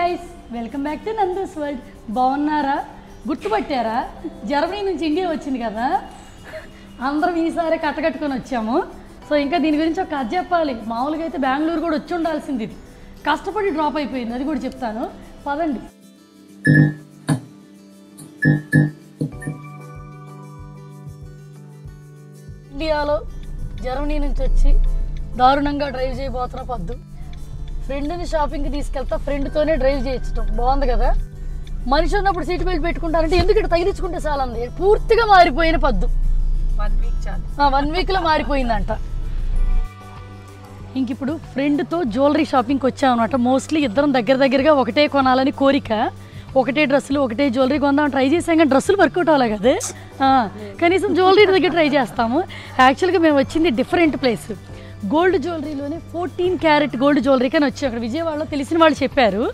Guys, welcome back to Nandu's world. బాగున్నారా? గుర్తుపట్టారా? Germany నుంచి India వచ్చింది కదా, అందరం ఈసారి కట్టకట్టుకొని వచ్చాము. సో ఇంకా దీని గురించి ఒక కథ చెప్పాలి. మామూలుగా అయితే బెంగళూరు కూడా వచ్చి ఉండాల్సింది, ఇది కష్టపడి డ్రాప్ అయిపోయింది, అది కూడా చెప్తాను. పదండి. ఇండియాలో జర్మనీ నుంచి వచ్చి దారుణంగా డ్రైవ్ చేయబోతున్న పద్దు. ఫ్రెండ్ని షాపింగ్కి తీసుకెళ్తా, ఫ్రెండ్తోనే డ్రైవ్ చేయించడం బాగుంది కదా. మనిషి ఉన్నప్పుడు సీట్ బెల్ట్ పెట్టుకుంటారంటే ఎందుకు ఇటు తగిలించుకుంటే చాలా ఉంది. పూర్తిగా మారిపోయిన పద్దు. 1 వీక్లో మారిపోయిందంట. ఇంక ఇప్పుడు ఫ్రెండ్తో జ్యువెలరీ షాపింగ్కి వచ్చామన్నమాట. మోస్ట్లీ ఇద్దరం దగ్గరగా ఒకటే కొనాలని కోరిక. ఒకటే డ్రెస్సులు ఒకటే జ్యువెలరీ కొందామని ట్రై చేసాం, కానీ డ్రెస్సులు వర్కౌట్ అవ్వాలి కదా. కనీసం జ్యువెలరీ దగ్గర ట్రై చేస్తాము. యాక్చువల్గా మేము వచ్చింది డిఫరెంట్ ప్లేస్. గోల్డ్ జ్యువెలరీలోనే 14 క్యారెట్ గోల్డ్ జ్యువెలరీ కానీ వచ్చి అక్కడ విజయవాడలో తెలిసిన వాళ్ళు చెప్పారు.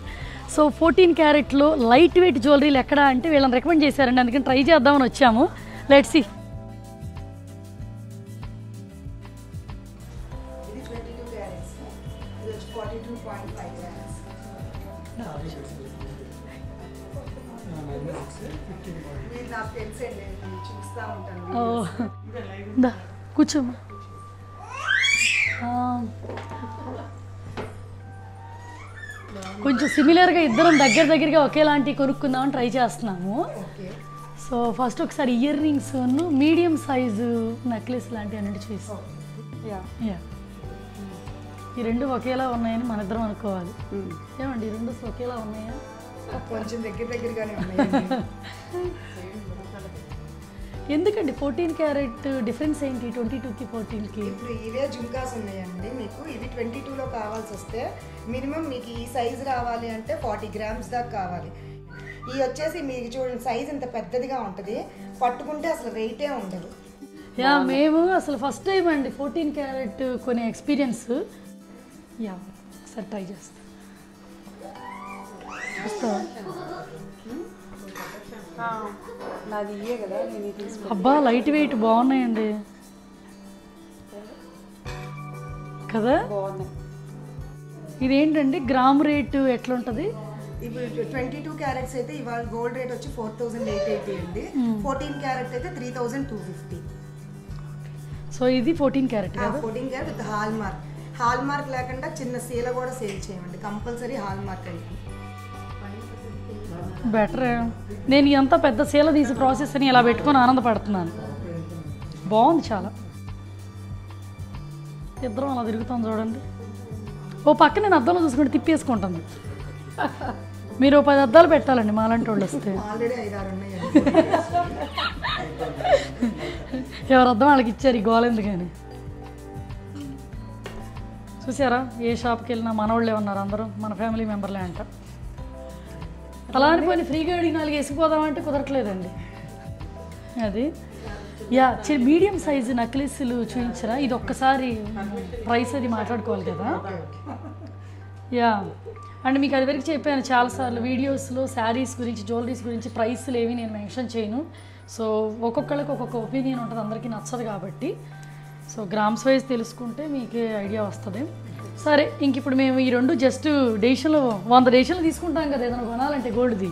సో 14 క్యారెట్లో లైట్ వెయిట్ జ్యువెలరీలు ఎక్కడ అంటే వీళ్ళని రికమెండ్ చేశారండి, అందుకని ట్రై చేద్దామని వచ్చాము. Let's see. కూర్చోమ్మా. కొంచెం సిమిలర్గా ఇద్దరం దగ్గరగా ఒకేలాంటి కొనుక్కుందామని ట్రై చేస్తున్నాము. సో ఫస్ట్ ఒకసారి earrings medium size necklace లాంటివి అన్నిటి చూస్తాం. ఈ రెండు ఒకేలా ఉన్నాయని మన ఇద్దరం అనుకోవాలి. ఏమండి, ఈ రెండు ఒకేలా ఉన్నాయా? కొంచెం దగ్గరగానే ఉన్నాయి. ఎందుకండి 14 క్యారెట్ డిఫరెన్స్ ఏంటి 22కి 14కి? ఇప్పుడు ఇవే జుంకాస్ ఉన్నాయండి. మీకు ఇవి 22లో కావాల్సి వస్తే మినిమం మీకు ఈ సైజు రావాలి అంటే 40 గ్రామ్స్ దాకా కావాలి. ఈ వచ్చేసి మీకు చూడండి సైజ్ ఇంత పెద్దదిగా ఉంటుంది, పట్టుకుంటే అసలు వెయిటే ఉండదు. మేము అసలు ఫస్ట్ టైం అండి 14 క్యారెట్ కొనే ఎక్స్పీరియన్స్. ఒకసారి ట్రై చేస్తాం. నాది ఇయే కదా, నేను అబ్బా లైట్ వెయిట్ బాగున్నాయండి కదా. ఇదేంటండి గ్రామ్ రేటు ఎట్లుంటుంది? ఇప్పుడు 22 క్యారెట్స్ అయితే ఇవాళ గోల్డ్ రేట్ వచ్చి 4880 ఉంది. 14 క్యారెట్ అయితే 3250. సో ఇది 14 క్యారెట్ కదా. 14 క్యారెట్ విత్ హాల్ మార్క్ లేకుండా చిన్న సీల కూడా సేల్ చేయమండి, కంపల్సరీ హాల్ మార్క్ అయితే బెటర్. నేను ఎంత పెద్ద సీల తీసి ప్రాసెస్ అని ఇలా పెట్టుకొని ఆనందపడుతున్నాను. బాగుంది చాలా. ఇద్దరం అలా తిరుగుతాం చూడండి. ఓ పక్క నేను అద్దంలో చూసుకుంటే తిప్పేసుకుంటాను. మీరు 10 అద్దాలు పెట్టాలండి మాలాంటి వాళ్ళు వస్తే. ఆల్రెడీ 5-6 ఉన్నాయి. ఎవరు అద్దం వాళ్ళకి ఇచ్చారు, ఈ గోల ఎందుకని. చూసారా, ఏ షాప్కి వెళ్ళినా మనవాళ్ళే ఉన్నారు, అందరూ మన ఫ్యామిలీ మెంబర్లే అంట. అలా అనిపోయి ఫ్రీగా అడిగి 4 వేసుకుపోదామంటే కుదరట్లేదండి. అది మీడియం సైజు నెక్లెస్లు చూపించరా? ఇది ఒక్కసారి ప్రైస్ అది మాట్లాడుకోవాలి కదా. అండ్ మీకు అది వరకు చెప్పాను చాలాసార్లు వీడియోస్లో శారీస్ గురించి జ్యువెలరీస్ గురించి ప్రైస్లు ఏవి నేను మెన్షన్ చేయను. సో ఒక్కొక్కళ్ళకి ఒక్కొక్క ఒపీనియన్ ఉంటుంది, అందరికీ నచ్చదు కాబట్టి. సో గ్రామ్స్ వైజ్ తెలుసుకుంటే మీకే ఐడియా వస్తుంది. సరే, ఇంక ఇప్పుడు మేము ఈ రెండు జస్ట్ డెసిషన్లు 100 డెసిషన్లు తీసుకుంటాం కదా ఏదైనా కొనాలంటే గోల్డ్ది.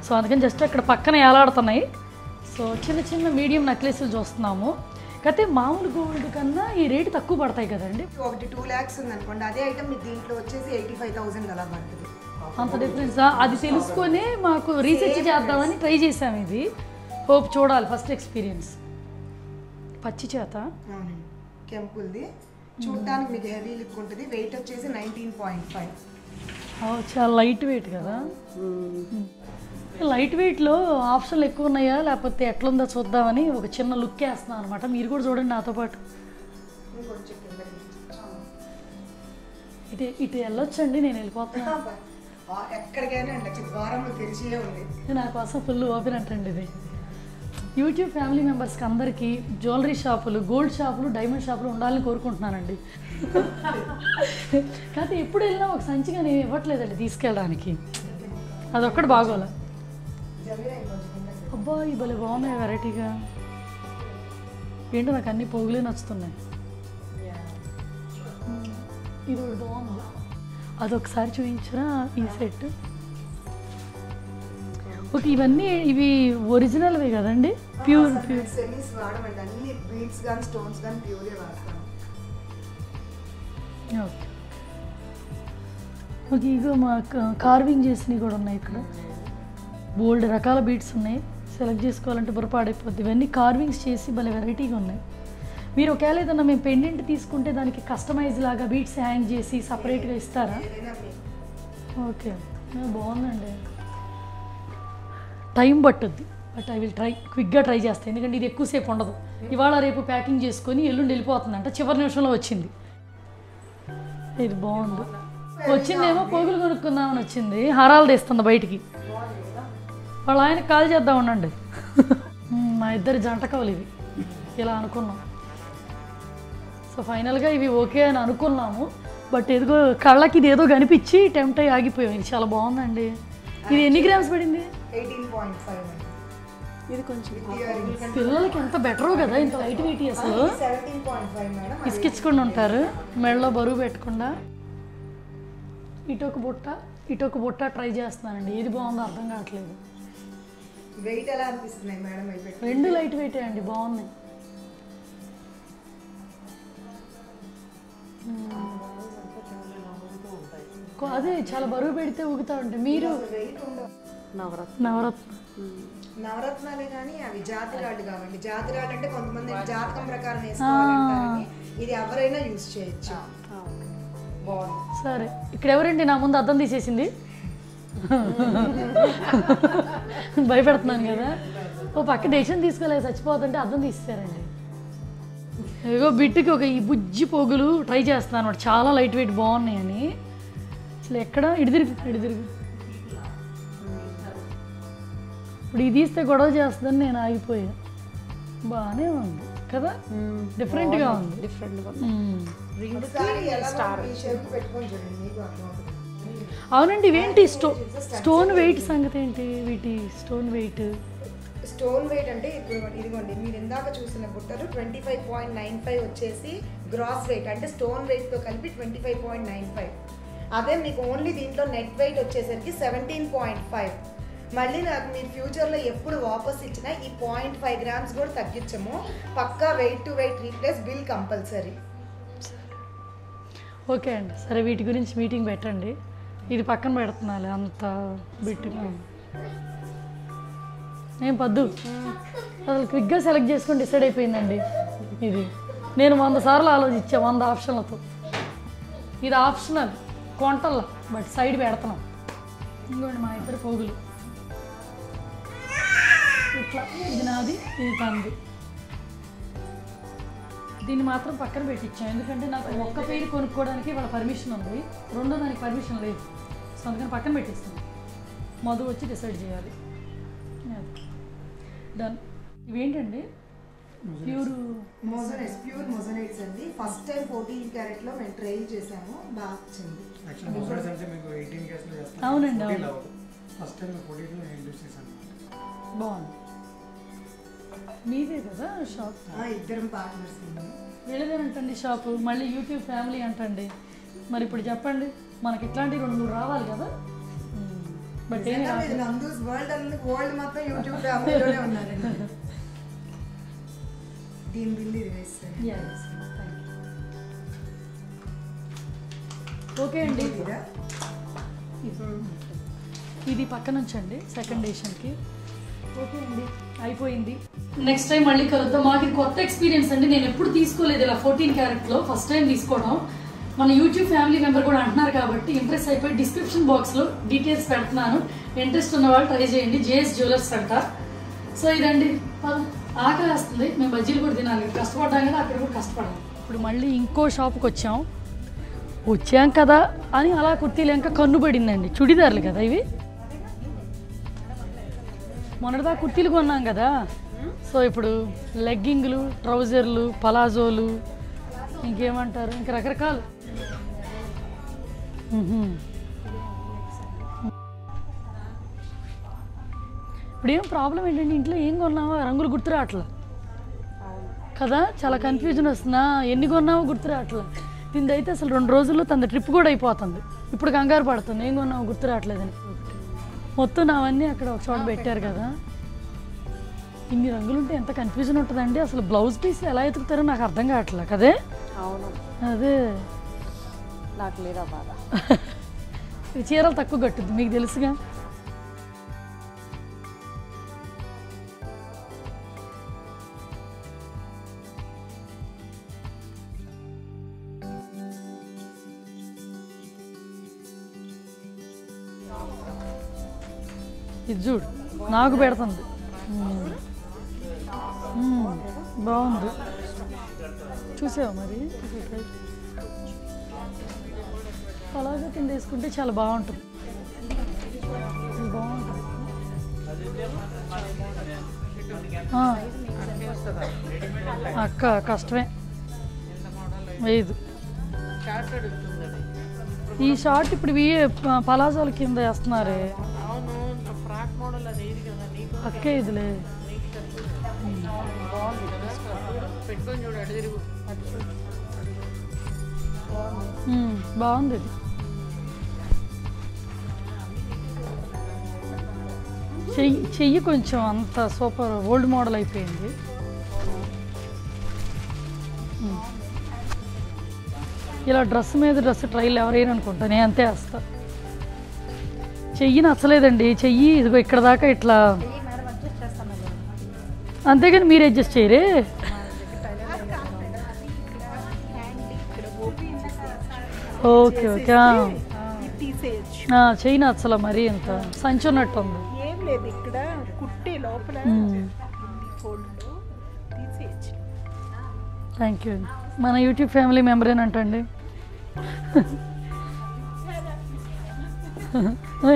సో అందుకని జస్ట్ అక్కడ పక్కన ఏలాడుతున్నాయి. సో చిన్న మీడియం నెక్లెస్లు చూస్తున్నాము. కాకపోతే మామూలు గోల్డ్ కన్నా ఈ రేటు తక్కువ పడతాయి కదండి. ఒకటి 2 lakhs ఉంది అనుకోండి, అదే ఐటమ్ మీకు దీంట్లో వచ్చేసి 85,000 అలా పడుతుంది. అంత డిఫరెన్సా? అది తెలుసుకొని మాకు రీసెర్చ్ చేద్దామని ట్రై చేసాము. ఇది హోప్ చూడాలి, ఫస్ట్ ఎక్స్పీరియన్స్. పచ్చి చేత కెంపుల్ది చూడటానికి మీకు హెవీ లుక్ ఉంటుంది. వెయిట్ వచ్చేసి 19.5. చాలా లైట్ వెయిట్ కదా. లైట్ వెయిట్లో ఆప్షన్లు ఎక్కువ ఉన్నాయా లేకపోతే ఎట్లుందో చూద్దామని ఒక చిన్న లుక్ వేస్తున్నాను అనమాట. మీరు కూడా చూడండి నాతో పాటు. ఇటు వెళ్ళొచ్చండి, నేను వెళ్ళిపోతున్నాను. ఎక్కడికైనా ద్వారంలో తెరిచే ఉంది. నా కోసం ఫుల్ ఓపెన్ అంటండి ఇది. యూట్యూబ్ ఫ్యామిలీ మెంబర్స్కి అందరికీ జ్యువెలరీ షాపులు, గోల్డ్ షాపులు, డైమండ్ షాపులు ఉండాలని కోరుకుంటున్నానండి. కాకపోతే ఎప్పుడు వెళ్ళినా ఒక సంచిగా నేను ఇవ్వట్లేదండి తీసుకెళ్ళడానికి, అదొక్కటి బాగోలే. అబ్బా ఈ భలే బాగున్నాయి వెరైటీగా. ఏంటో నాకు అన్నీ పోగులే నచ్చుతున్నాయి. ఇది బాగుంది. అదొకసారి చూపించరా ఈ సెట్. ఓకే, ఇవి ఒరిజినల్వే కదండి? ప్యూర్ సెమీస్ వాడమండి, అన్ని బీడ్స్ కానీ స్టోన్స్ కానీ ప్యూరే వాడతాం. ఓకే ఓకే, ఇగో మా కార్వింగ్ చేసినవి కూడా ఉన్నాయి ఇక్కడ. బోల్డ్ రకాల బీడ్స్ ఉన్నాయి, సెలెక్ట్ చేసుకోవాలంటే బుర్రపాడైపోద్ది. ఇవన్నీ కార్వింగ్స్ చేసి భలే వెరైటీగా ఉన్నాయి. మీరు ఒకవేళ ఏదన్నా మేము పెండెంట్ తీసుకుంటే దానికి కస్టమైజ్ లాగా బీడ్స్ హ్యాంగ్ చేసి సపరేట్గా ఇస్తారా? ఓకే, బాగుందండి. టైం పట్టుద్ది, బట్ ఐ విల్ ట్రై, క్విక్గా ట్రై చేస్తాను. ఎందుకంటే ఇది ఎక్కువసేపు ఉండదు. ఇవాళ రేపు ప్యాకింగ్ చేసుకొని ఎల్లుండి వెళ్ళిపోతుందంట, చివరి నిమిషంలో వచ్చింది. ఇది బాగుంది. వచ్చిందేమో పోగులు కొనుక్కుందామని వచ్చింది, హారాలు తీస్తుంది బయటికి. వాళ్ళ ఆయనకి కాల్ చేద్దాం ఉండండి. మా ఇద్దరి జంట కవులు ఇవి, ఇలా అనుకున్నాం. సో ఫైనల్గా ఇవి ఓకే అని అనుకున్నాము. బట్ ఏదో కళ్ళకి ఇది ఏదో కనిపించి టెంప్ట్ అయ్యి ఆగిపోయాం. ఇది చాలా బాగుందండి. ఇది ఎన్ని గ్రామ్స్ పడింది? 18.5. ఇది కొంచెం పిల్లలకి ఎంత బెటరో కదా, ఇంత లైట్ వెయిట్. అసలు 17.5 మేడం. ఇసుకించుకుండా ఉంటారు, మెడలో బరువు పెట్టకుండా. ఇటొక బుట్ట ట్రై చేస్తున్నానండి. ఏది బాగుందో అర్థం కావట్లేదు. వెయిట్ ఎలా అనిపిస్తున్నాయి మేడం? రెండు లైట్ వెయిటే అండి, బాగున్నాయి. అదే చాలా బరువు పెడితే ఊగుతా ఉంటాయి. మీరు నవరత్నాలే కానీ అవి జాతిరాళ్ళు కావండి. జాతిరాళ్ళు అంటే కొంతమంది జాతకం ప్రకారం వేసుకోవాలంటారని, ఇది ఎవరైనా యూజ్ చేయొచ్చు. సరే, ఇక్కడ ఎవరండి నా ముందు అద్దం తీసేసింది? భయపెడుతున్నాను కదా. ఓ పక్క డెసిషన్ తీసుకోలేదు, చచ్చిపోతుంటే అద్దం తీసేశారండి. ఏదో బిట్టుకి ఒక ఈ బుజ్జి పోగులు ట్రై చేస్తున్నాను అనమాట. చాలా లైట్ వెయిట్ బాగున్నాయని. అసలు ఎక్కడ ఇడిదిరిగి ఇప్పుడు ఇది తీస్తే గొడవ చేస్తుందని నేను ఆగిపోయాను. బాగానే ఉంది కదా, డిఫరెంట్గా ఉంది. అవునండి, ఇవేంటి స్టోన్ వెయిట్ సంగతి ఏంటి? వీటి స్టోన్ వెయిట్ అంటే ఇదిగోండి, మీరు ఇందాక చూసిన బుట్టలు 25.95 వచ్చేసి గ్రాస్ వెయిట్, అంటే స్టోన్ వెయిట్తో కలిపి 25.95. అదే మీకు ఓన్లీ దీంట్లో నెట్ వెయిట్ వచ్చేసరికి 17.5. మళ్ళీ నాకు మీరు ఫ్యూచర్లో ఎప్పుడు వాపస్ ఇచ్చినా ఈ 0.5 గ్రామ్స్ కూడా తగ్గించము. పక్కా weight to weight replace, bill compulsory. Okay అండి, సరే వీటి గురించి మీటింగ్ పెట్టండి. ఇది పక్కన పెడుతున్నాను, అంత బిట్టుగా ఏం పద్దు. అసలు క్విక్గా సెలెక్ట్ చేసుకొని డిసైడ్ అయిపోయిందండి. ఇది నేను 100 సార్లు ఆలోచించా, 100 ఆప్షన్లతో. ఇది ఆప్షనల్ కొంటల్లా, బట్ సైడ్ పెడుతున్నాం. ఇంకోండి మా ఇద్దరు పోగులు ఇట్లా, ఇది నాది, ఇది తంది. దీన్ని మాత్రం పక్కన పెట్టించాం, ఎందుకంటే నాకు ఒక్క పేరు కొనుక్కోవడానికి వాళ్ళ పర్మిషన్ ఉంది, రెండో దానికి పర్మిషన్ లేదు. సో అందుకని పక్కన పెట్టిస్తాను. మధు వచ్చి డిసైడ్ చేయాలి. డన్. ఇవేంటండి? ప్యూర్ మొజనైట్స్ అండి. ఫస్ట్ టైం 14 క్యారెట్లో మేము ట్రై చేసాము, బాగా వచ్చింది. అవునండి, బాగుంది. మీదే కదా షాప్? ఇద్దరం పార్ట్నర్స్. వీళ్ళదేనంటండి షాపు, మళ్ళీ యూట్యూబ్ ఫ్యామిలీ అంటండి. మరి ఇప్పుడు చెప్పండి, మనకి ఇట్లాంటి 2-3 రావాలి కదా. బట్ నందూస్ వరల్డ్ మొత్తం యూట్యూబ్ ఫ్యామిలీలోనే ఉన్నారండి. దీని బిల్ ఇది వేస్తాను. ఓకే అండి, ఇది పక్కన ఉంచండి సెకండ్ ఎడిషన్కి. ఓకే అండి, అయిపోయింది. నెక్స్ట్ టైం మళ్ళీ కలుద్దాం. మాకు ఇది కొత్త ఎక్స్పీరియన్స్ అండి, నేను ఎప్పుడు తీసుకోలేదు ఇలా 14 క్యారెట్లో, ఫస్ట్ టైం తీసుకోవడం. మన యూట్యూబ్ ఫ్యామిలీ మెంబర్ కూడా అంటున్నారు కాబట్టి ఇంప్రెస్ అయిపోయి డిస్క్రిప్షన్ బాక్స్లో డీటెయిల్స్ పెడుతున్నాను. ఇంట్రెస్ట్ ఉన్న వాళ్ళు ట్రై చేయండి. జేఎస్ జ్యువెలర్స్ అంట. సో ఇదండి, ఆకలి వేస్తుంది, మేము బజ్జీలు కూడా తినాలి. కష్టపడ్డాం కదా, అక్కడ కూడా కష్టపడాలి. ఇప్పుడు మళ్ళీ ఇంకో షాప్కి వచ్చాం కదా అని అలా కుర్తీలు ఇంకా కన్ను పడిందండి. చుడిదార్లు కదా ఇవి, మొన్నటిదా కుర్తీలు కొన్నాం కదా. సో ఇప్పుడు లెగ్గింగ్లు, ట్రౌజర్లు, పలాజోలు, ఇంకేమంటారు, ఇంకా రకరకాలు. ఇప్పుడు ఏం ప్రాబ్లం ఏంటంటే ఇంట్లో ఏం కొన్నావో రంగులు గుర్తురా అట్లా కదా, చాలా కన్ఫ్యూజన్ వస్తుందా, ఎన్ని కొన్నావో గుర్తురా అట్లా. దీని అయితే అసలు 2 రోజుల్లో తన ట్రిప్ కూడా అయిపోతుంది. ఇప్పుడు కంగారు పడుతుంది, ఏం కొన్నావో గుర్తు రావట్లేదని. మొత్తం అవన్నీ అక్కడ ఒక చోట పెట్టారు కదా. ఇన్ని రంగులు ఉంటే ఎంత కన్ఫ్యూజన్ ఉంటుందండి. అసలు బ్లౌజ్ పీస్ ఎలా ఎతుకుతారో నాకు అర్థం కావట్లేదు కదే. అవును, అదే నాకు లేదా బాధ. ఈ చీరలు తక్కువ కట్టుద్ది మీకు తెలుసుగా. ఇది చూడు నాకు పెడుతుంది. బాగుంది, చూసావా మరి? అలాగే కింద వేసుకుంటే చాలా బాగుంటుంది. ఇది బాగుంటుంది. అక్క కష్టమే లేదు. ఈ షార్ట్ ఇప్పుడు ఇవి పలాజాల కింద వేస్తున్నారే అక్కే. ఇదిలే బాగుంది. ఇది చెయ్యి కొంచెం అంత సూపర్ ఓల్డ్ మోడల్ అయిపోయింది. ఇలా డ్రెస్ మీద డ్రెస్ ట్రైల్ ఎవరైనా అనుకుంటా, నేను అంతే వేస్తా. చెయ్యి నచ్చలేదండి. చెయ్యి ఇదిగో ఇక్కడ దాకా ఇట్లా, అంతేగాని మీరు అడ్జస్ట్ చేయరే. ఓకే ఓకే, చెయ్యి నచ్చల మరి ఇంత సంచి ఉన్నట్టు ఉంది. Thank you. మన యూట్యూబ్ ఫ్యామిలీ మెంబరేనంటండి.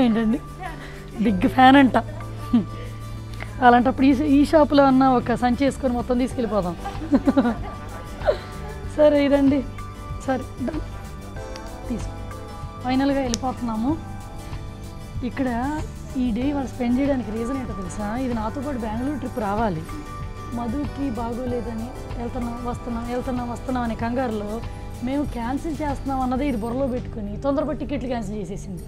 ఏంటండి బిగ్ ఫ్యాన్ అంట. అలాంటప్పుడు ఈ షాపులో అన్న ఒక సంచి వేసుకొని మొత్తం తీసుకెళ్ళిపోదాం. సరే ఇదండి, సరే తీసు. ఫైనల్గా వెళ్ళిపోతున్నాము. ఇక్కడ ఈ డే వాళ్ళు స్పెండ్ చేయడానికి రీజన్ ఏంటో తెలుసా? ఇది నాతో పాటు బెంగళూరు ట్రిప్ రావాలి. మధుకి బాగోలేదని వెళ్తున్నాం అనే కంగారులో మేము క్యాన్సిల్ చేస్తున్నాం అన్నది ఇది బుర్రలో పెట్టుకుని తొందరపడి టికెట్లు క్యాన్సిల్ చేసేసింది.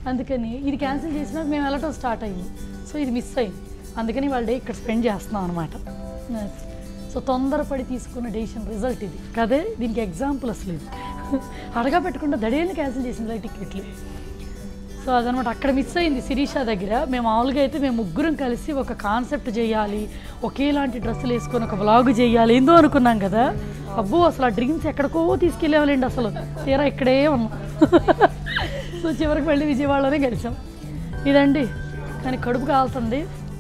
అందుకని ఇది క్యాన్సిల్ చేసినా మేము వెళ్ళటం స్టార్ట్ అయ్యింది. సో ఇది మిస్ అయింది. అందుకని వాళ్ళ డే ఇక్కడ స్పెండ్ చేస్తున్నాం అనమాట. సో తొందరపడి తీసుకున్న డెసిషన్ రిజల్ట్ ఇది కదే. దీనికి ఎగ్జాంపుల్ అసలు ఇది అడగా పెట్టకుండా దడేళ్ళని క్యాన్సిల్ చేసింది టికెట్లు. సో అదనమాట అక్కడ మిస్ అయింది శిరీష దగ్గర. మేము మామూలుగా అయితే మేము ముగ్గురం కలిసి ఒక కాన్సెప్ట్ చేయాలి, ఒకేలాంటి డ్రెస్సులు వేసుకొని ఒక వ్లాగ్ చేయాలి ఏందో అనుకున్నాం కదా. అబ్బో అసలు ఆ డ్రీమ్స్ ఎక్కడికో తీసుకెళ్ళేవాళ్ళండి. అసలు తీరా ఇక్కడే ఉన్నాం. సో చివరికి వెళ్ళి విజయవాడలోనే కలిసాం. ఇదండి, కానీ కడుపు కాలుతుంది.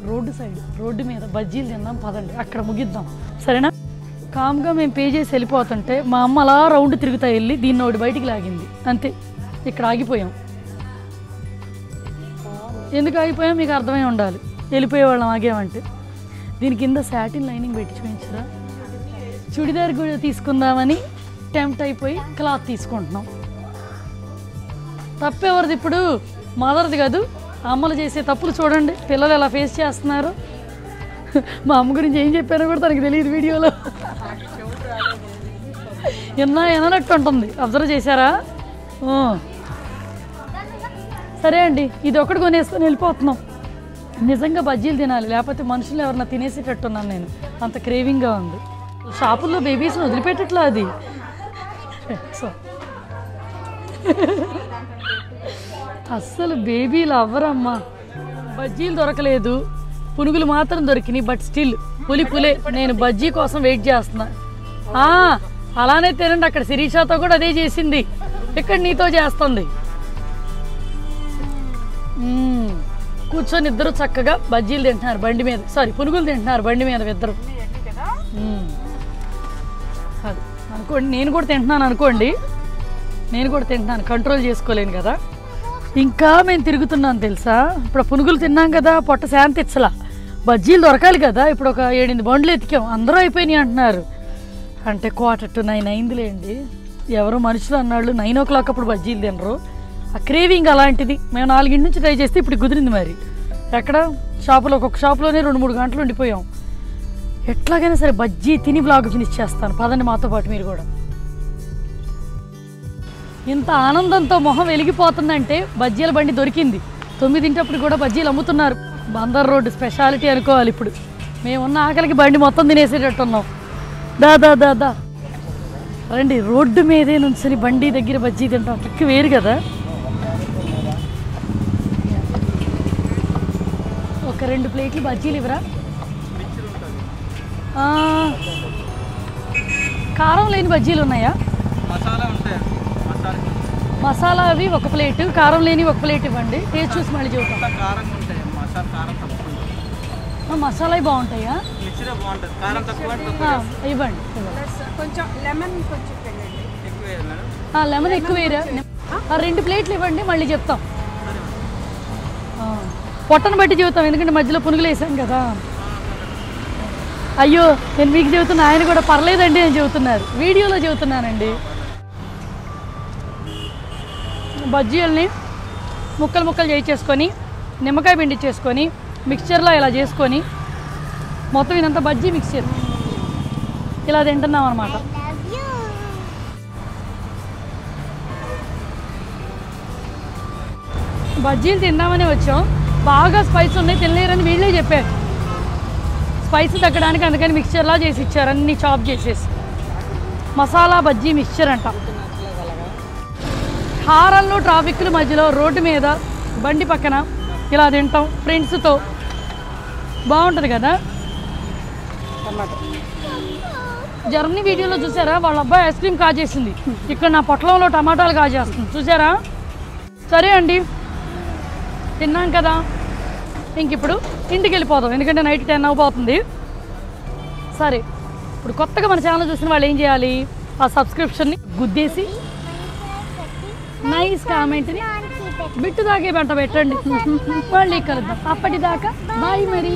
రోడ్డు సైడ్ రోడ్డు మీద బజ్జీలు తిందాం పదండి, అక్కడ ముగిద్దాం సరేనా. కామ్గా మేము పే చేసి వెళ్ళిపోతుంటే మా అమ్మ అలా రౌండ్ తిరుగుతా వెళ్ళి దీన్ని ఒకటి బయటికి లాగింది. అంతే, ఇక్కడ ఆగిపోయాం. ఎందుకు ఆగిపోయాం మీకు అర్థమై ఉండాలి. వెళ్ళిపోయేవాళ్ళం ఆగేమంటే. దీని కింద సాటిన్ లైనింగ్ పెట్టి చూపించరా. చుడిదార్ కూడా తీసుకుందామని టెంప్ట్ అయిపోయి క్లాత్ తీసుకుంటున్నాం. తప్పెవరిది ఇప్పుడు? మదర్ది కాదు. అమ్మలు చేసే తప్పులు చూడండి, పిల్లలు ఎలా ఫేస్ చేస్తున్నారు. మా అమ్మ గురించి ఏం చెప్పారో కూడా తనకు తెలియదు వీడియోలో. వినట్టు ఉంటుంది. అబ్జర్వ్ చేశారా? సరే అండి, ఇది ఒకటి కొనేసుకొని వెళ్ళిపోతున్నాం. నిజంగా బజ్జీలు తినాలి, లేకపోతే మనుషులు ఎవరన్నా తినేసేటట్టున్నాను నేను. అంత క్రేవింగ్గా ఉంది. షాపుల్లో బేబీస్ని వదిలిపెట్టట్లా అది. సో అస్సలు బేబీలు అవ్వరమ్మా. బజ్జీలు దొరకలేదు, పునుగులు మాత్రం దొరికినాయి. బట్ స్టిల్ పులే నేను బజ్జీ కోసం వెయిట్ చేస్తున్నా. అలానే తినండి. అక్కడ శిరీషతో కూడా అదే చేసింది, ఇక్కడ నీతో చేస్తుంది. కూర్చొని ఇద్దరు చక్కగా బజ్జీలు తింటున్నారు బండి మీద, సారీ పునుగులు తింటున్నారు బండి మీద ఇద్దరు. అది అనుకోండి, నేను కూడా తింటున్నాను అనుకోండి. నేను కూడా తింటున్నాను, కంట్రోల్ చేసుకోలేను కదా. ఇంకా మేము తిరుగుతున్నాను తెలుసా. ఇప్పుడు పునుగులు తిన్నాం కదా, పొట్ట శాంతి ఇచ్చలా. బజ్జీలు దొరకాలి కదా. ఇప్పుడు ఒక 7-8 బండ్లు ఎతికాం, అందరూ అయిపోయినాయి అంటున్నారు. అంటే 8:45 అయిందిలేండి. ఎవరో మనుషులు అన్నాళ్ళు 9 o'clock అప్పుడు బజ్జీలు తినరు. ఆ క్రేవింగ్ అలాంటిది. మేము 4 నుంచి ట్రై చేస్తే ఇప్పుడు కుదిరింది. మరి ఎక్కడ షాపులో, ఒక్కొక్క షాపులోనే 2-3 గంటలు ఉండిపోయాం. ఎట్లాగైనా సరే బజ్జీ తిని బ్లాగ్ ఫినిష్ చేస్తాను. పదండి మాతో పాటు మీరు కూడా. ఇంత ఆనందంతో మొహం వెలిగిపోతుందంటే బజ్జీల బండి దొరికింది. 9 కూడా బజ్జీలు అమ్ముతున్నారు. బందర్ రోడ్డు స్పెషాలిటీ అనుకోవాలి. ఇప్పుడు మేమున్న ఆకలికి బండి మొత్తం తినేసేటట్టున్నాం. దా దా దా దా రండి, రోడ్డు మీదే నుంచుని బండి దగ్గర బజ్జీ తింటాం, కిక్కు వేరు కదా. ఒక 2 ప్లేట్లు బజ్జీలు ఇవ్వరా? కారం లేని బజ్జీలు ఉన్నాయా? మసాలా అవి 1 ప్లేటు, కారం లేని 1 ప్లేట్ ఇవ్వండి. టేస్ట్ చూసి మళ్ళీ చెబుతాం. మసాలా బాగుంటాయా? ఇవ్వండి. లెమన్ ఎక్కువ వేరా? 2 ప్లేట్లు ఇవ్వండి, మళ్ళీ చెప్తాం. పొట్టను బట్టి చెబుతాం, ఎందుకంటే మధ్యలో పునుగులు వేసాం కదా. అయ్యో, నేను మీకు చెబుతున్నా, ఆయన కూడా పర్లేదండి అని చెబుతున్నారు. వీడియోలో చెబుతున్నానండి. బజ్జీలని ముక్కలు ముక్కలు చేయించేసుకొని, నిమ్మకాయ పిండి చేసుకొని, మిక్స్చర్లో ఇలా చేసుకొని, మొత్తం ఇదంతా బజ్జీ మిక్స్చర్ ఇలా తింటున్నాం అన్నమాట. బజ్జీలు తిందామని వచ్చాం. బాగా స్పైస్ ఉన్నాయి, తినలేరని వీళ్ళే చెప్పారు. స్పైసీ తగ్గడానికి అందుకని మిక్స్చర్లా చేసి ఇచ్చారు, అన్ని చాప్ చేసేసి. మసాలా బజ్జీ మిక్స్చర్ అంట. హారాల్లో ట్రాఫిక్ల మధ్యలో రోడ్డు మీద బండి పక్కన ఇలా తింటాం ఫ్రెండ్స్తో, బాగుంటుంది కదా. జర్నీ వీడియోలో చూసారా, వాళ్ళ అబ్బాయి ఐస్ క్రీమ్ కాజేసింది, ఇక్కడ నా పొట్లంలో టమాటాలు కాజేస్తుంది, చూసారా. సరే అండి, తిన్నాం కదా, ఇంక ఇప్పుడు ఇంటికి వెళ్ళిపోదాం, ఎందుకంటే నైట్ 10 అయిపోతుంది. సరే, ఇప్పుడు కొత్తగా మన ఛానల్ చూసిన వాళ్ళు ఏం చేయాలి? ఆ సబ్స్క్రిప్షన్ని గుద్దేసి నైస్ కామెంట్ని బిట్టు దాకే వెంట పెట్టండి. మళ్ళీ కలుద్దాం. అప్పటిదాకా బాయ్ మరి.